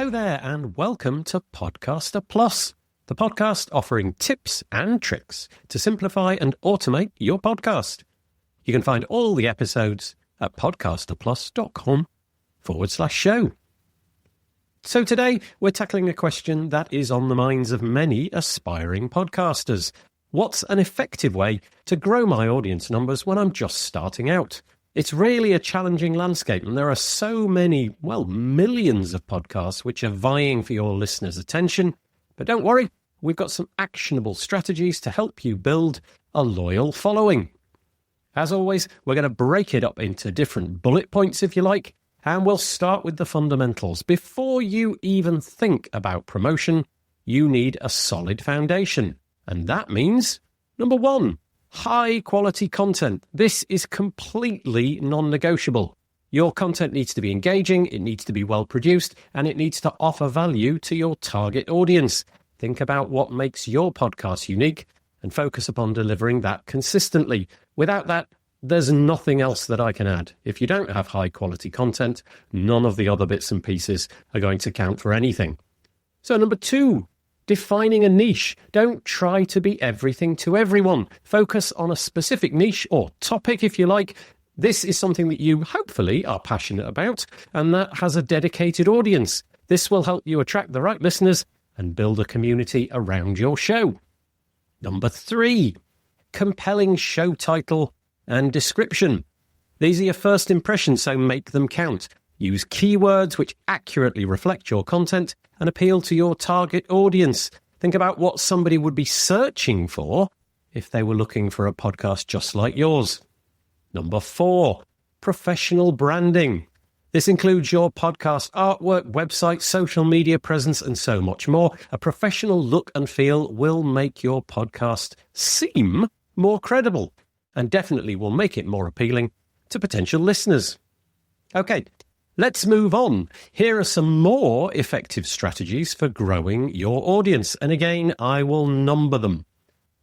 Hello there and welcome to Podcaster Plus, the podcast offering tips and tricks to simplify and automate your podcast. You can find all the episodes at podcasterplus.com/show. So today we're tackling a question that is on the minds of many aspiring podcasters. What's an effective way to grow my audience numbers when I'm just starting out? It's really a challenging landscape, and there are so many, millions of podcasts which are vying for your listeners' attention. But don't worry, we've got some actionable strategies to help you build a loyal following. As always, we're going to break it up into different bullet points, if you like, and we'll start with the fundamentals. Before you even think about promotion, you need a solid foundation. And that means, number one, high quality content. This is completely non-negotiable. Your content needs to be engaging, it needs to be well produced, and it needs to offer value to your target audience. Think about what makes your podcast unique and focus upon delivering that consistently. Without that, there's nothing else that I can add. If you don't have high quality content, none of the other bits and pieces are going to count for anything. So number two, defining a niche. Don't try to be everything to everyone. Focus on a specific niche or topic, if you like. This is something that you hopefully are passionate about and that has a dedicated audience. This will help you attract the right listeners and build a community around your show. Number three, compelling show title and description. These are your first impressions, so make them count. Use keywords which accurately reflect your content and appeal to your target audience. Think about what somebody would be searching for if they were looking for a podcast just like yours. Number four, professional branding. This includes your podcast artwork, website, social media presence, and so much more. A professional look and feel will make your podcast seem more credible and definitely will make it more appealing to potential listeners. Okay, let's move on. Here are some more effective strategies for growing your audience. And again, I will number them.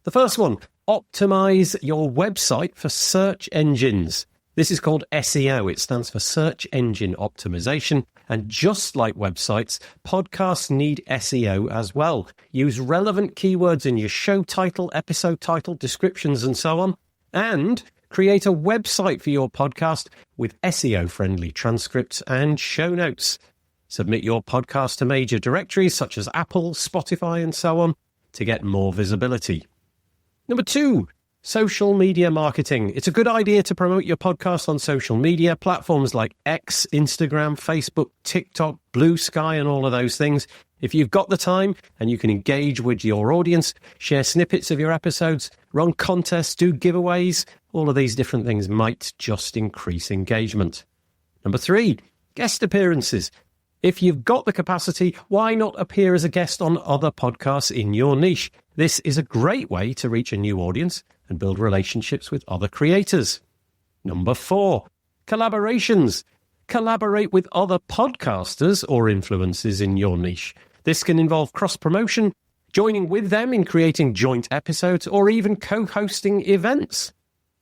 The first one, optimize your website for search engines. This is called SEO. It stands for Search Engine Optimization. And just like websites, podcasts need SEO as well. Use relevant keywords in your show title, episode title, descriptions, and so on. And create a website for your podcast with SEO-friendly transcripts and show notes. Submit your podcast to major directories such as Apple, Spotify, and so on to get more visibility. Number two, social media marketing. It's a good idea to promote your podcast on social media platforms like X, Instagram, Facebook, TikTok, Blue Sky, and all of those things. If you've got the time and you can engage with your audience, share snippets of your episodes, run contests, do giveaways, all of these different things might just increase engagement. Number three, guest appearances. If you've got the capacity, why not appear as a guest on other podcasts in your niche? This is a great way to reach a new audience and build relationships with other creators. Number four, collaborations. Collaborate with other podcasters or influencers in your niche. This can involve cross-promotion, joining with them in creating joint episodes, or even co-hosting events.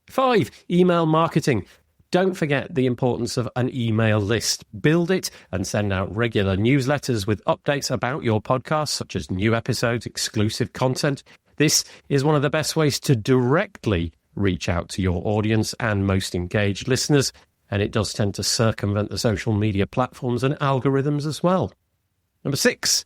5, email marketing. Don't forget the importance of an email list. Build it and send out regular newsletters with updates about your podcast, such as new episodes, exclusive content. This is one of the best ways to directly reach out to your audience and most engaged listeners, and it does tend to circumvent the social media platforms and algorithms as well. Number 6,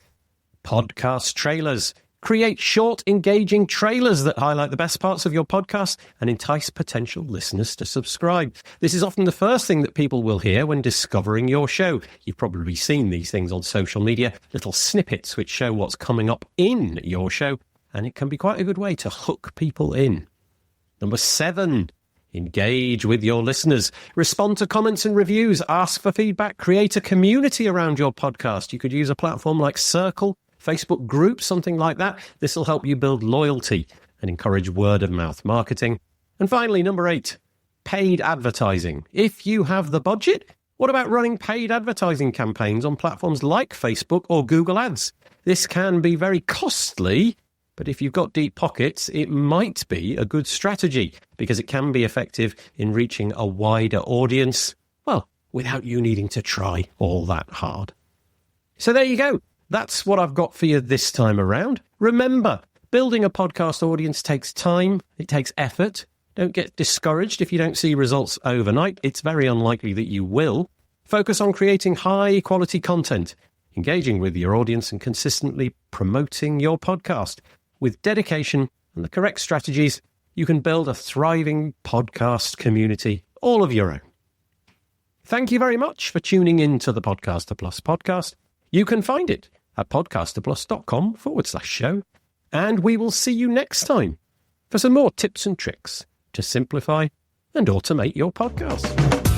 podcast trailers. Create short, engaging trailers that highlight the best parts of your podcast and entice potential listeners to subscribe. This is often the first thing that people will hear when discovering your show. You've probably seen these things on social media, little snippets which show what's coming up in your show, and it can be quite a good way to hook people in. Number 7, engage with your listeners. Respond to comments and reviews. Ask for feedback. Create a community around your podcast. You could use a platform like Circle, Facebook groups, something like that. This will help you build loyalty and encourage word-of-mouth marketing. And finally, number 8, paid advertising. If you have the budget, what about running paid advertising campaigns on platforms like Facebook or Google Ads? This can be very costly, but if you've got deep pockets, it might be a good strategy because it can be effective in reaching a wider audience, well, without you needing to try all that hard. So there you go. That's what I've got for you this time around. Remember, building a podcast audience takes time. It takes effort. Don't get discouraged if you don't see results overnight. It's very unlikely that you will. Focus on creating high-quality content, engaging with your audience, and consistently promoting your podcast. With dedication and the correct strategies, you can build a thriving podcast community all of your own. Thank you very much for tuning in to the Podcaster Plus podcast. You can find it at podcasterplus.com/show. And we will see you next time for some more tips and tricks to simplify and automate your podcast.